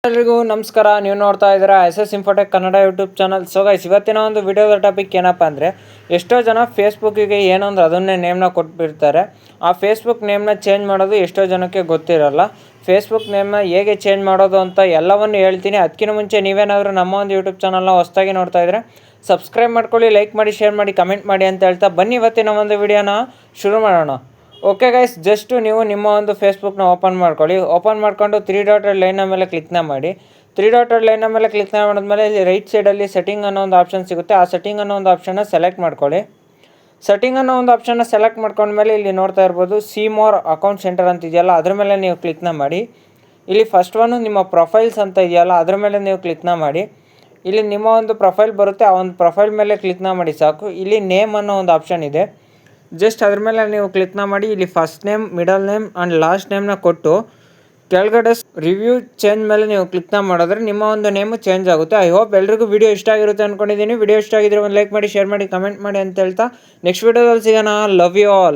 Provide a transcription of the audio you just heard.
ಎಲ್ರಿಗೂ ನಮಸ್ಕಾರ. ನೀವು ನೋಡ್ತಾ ಇದ್ದೀರಾ SS Infotech Kannada YouTube channel. So guys, ಇವತ್ತಿನ ಒಂದು ವಿಡಿಯೋದ ಟಾಪಿಕ್ ಏನಪ್ಪ ಅಂದರೆ, ಎಷ್ಟೋ ಜನ ಫೇಸ್ಬುಕ್ಕಿಗೆ ಏನೋ ಅಂದ್ರೆ ಅದನ್ನೇ ನೇಮ್ನ ಕೊಟ್ಬಿಡ್ತಾರೆ. ಆ ಫೇಸ್ಬುಕ್ ನೇಮ್ನ ಚೇಂಜ್ ಮಾಡೋದು ಎಷ್ಟೋ ಜನಕ್ಕೆ ಗೊತ್ತಿರಲ್ಲ. ಫೇಸ್ಬುಕ್ ನೇಮ್ನ ಹೇಗೆ ಚೇಂಜ್ ಮಾಡೋದು ಅಂತ ಎಲ್ಲವನ್ನು ಹೇಳ್ತೀನಿ. ಅದಕ್ಕಿಂತ ಮುಂಚೆ ನೀವೇನಾದರೂ ನಮ್ಮ ಒಂದು ಯೂಟ್ಯೂಬ್ ಚಾನಲ್ನ ಹೊಸದಾಗಿ ನೋಡ್ತಾ ಇದ್ದರೆ ಸಬ್ಸ್ಕ್ರೈಬ್ ಮಾಡ್ಕೊಳ್ಳಿ, ಲೈಕ್ ಮಾಡಿ, ಶೇರ್ ಮಾಡಿ, ಕಮೆಂಟ್ ಮಾಡಿ ಅಂತ ಹೇಳ್ತಾ ಬನ್ನಿ ಇವತ್ತಿನ ಒಂದು ವಿಡಿಯೋನ ಶುರು ಮಾಡೋಣ. ಓಕೆ ಗೈಸ್, ಜಸ್ಟು ನೀವು ನಿಮ್ಮ ಒಂದು ಫೇಸ್ಬುಕ್ನ ಓಪನ್ ಮಾಡ್ಕೊಳ್ಳಿ. ಓಪನ್ ಮಾಡ್ಕೊಂಡು 3 ಡಾಟೆಡ್ ಲೈನ್ನ ಮೇಲೆ ಕ್ಲಿಕ್ನ ಮಾಡಿ. 3 ಡಾಟೆಡ್ ಲೈನ್ನ ಮೇಲೆ ಕ್ಲಿಕ್ನ ಮಾಡಿದ್ಮೇಲೆ ಇಲ್ಲಿ ರೈಟ್ ಸೈಡಲ್ಲಿ ಸೆಟ್ಟಿಂಗ್ ಅನ್ನೋ ಒಂದು ಆಪ್ಷನ್ ಸಿಗುತ್ತೆ. ಆ ಸೆಟ್ಟಿಂಗ್ ಅನ್ನೋ ಒಂದು ಆಪ್ಷನ್ನ ಸೆಲೆಕ್ಟ್ ಮಾಡ್ಕೊಳ್ಳಿ. ಸೆಟ್ಟಿಂಗ್ ಅನ್ನೋ ಒಂದು ಆಪ್ಷನ್ನ ಸೆಲೆಕ್ಟ್ ಮಾಡ್ಕೊಂಡ್ಮೇಲೆ ಇಲ್ಲಿ ನೋಡ್ತಾ ಇರ್ಬೋದು ಸಿ ಮೋರ್ ಅಕೌಂಟ್ ಸೆಂಟರ್ ಅಂತ ಇದೆಯಲ್ಲ, ಅದ್ರ ಮೇಲೆ ನೀವು ಕ್ಲಿಕ್ನ ಮಾಡಿ. ಇಲ್ಲಿ ಫಸ್ಟ್ ಒನ್ನು ನಿಮ್ಮ ಪ್ರೊಫೈಲ್ಸ್ ಅಂತ ಇದೆಯಲ್ಲ, ಅದ್ರ ಮೇಲೆ ನೀವು ಕ್ಲಿಕ್ನ ಮಾಡಿ. ಇಲ್ಲಿ ನಿಮ್ಮ ಒಂದು ಪ್ರೊಫೈಲ್ ಬರುತ್ತೆ, ಆ ಒಂದು ಪ್ರೊಫೈಲ್ ಮೇಲೆ ಕ್ಲಿಕ್ನ ಮಾಡಿ ಸಾಕು. ಇಲ್ಲಿ ನೇಮ್ ಅನ್ನೋ ಒಂದು ಆಪ್ಷನ್ ಇದೆ, ಜಸ್ಟ್ ಅದ್ರ ಮೇಲೆ ನೀವು ಕ್ಲಿಕ್ನ ಮಾಡಿ. ಇಲ್ಲಿ first name, middle name and last ನೇಮ್ನ ಕೊಟ್ಟು ಕೆಳಗಡೆ ರಿವ್ಯೂ ಚೇಂಜ್ ಮೇಲೆ ನೀವು ಕ್ಲಿಕ್ನ ಮಾಡಿದ್ರೆ ನಿಮ್ಮ ಒಂದು ನೇಮು ಚೇಂಜ್ ಆಗುತ್ತೆ. ಐ ಹೋಪ್ ಎಲ್ರಿಗೂ ವಿಡಿಯೋ ಇಷ್ಟ ಆಗಿರುತ್ತೆ ಅಂದ್ಕೊಂಡಿದ್ದೀನಿ. ವಿಡಿಯೋ ಇಷ್ಟ ಆಗಿದ್ರೆ ಒಂದು ಲೈಕ್ ಮಾಡಿ, ಶೇರ್ ಮಾಡಿ, ಕಮೆಂಟ್ ಮಾಡಿ ಅಂತ ಹೇಳ್ತಾ ನೆಕ್ಸ್ಟ್ ವಿಡಿಯೋದಲ್ಲಿ ಸಿಗೋಣ. Love you all.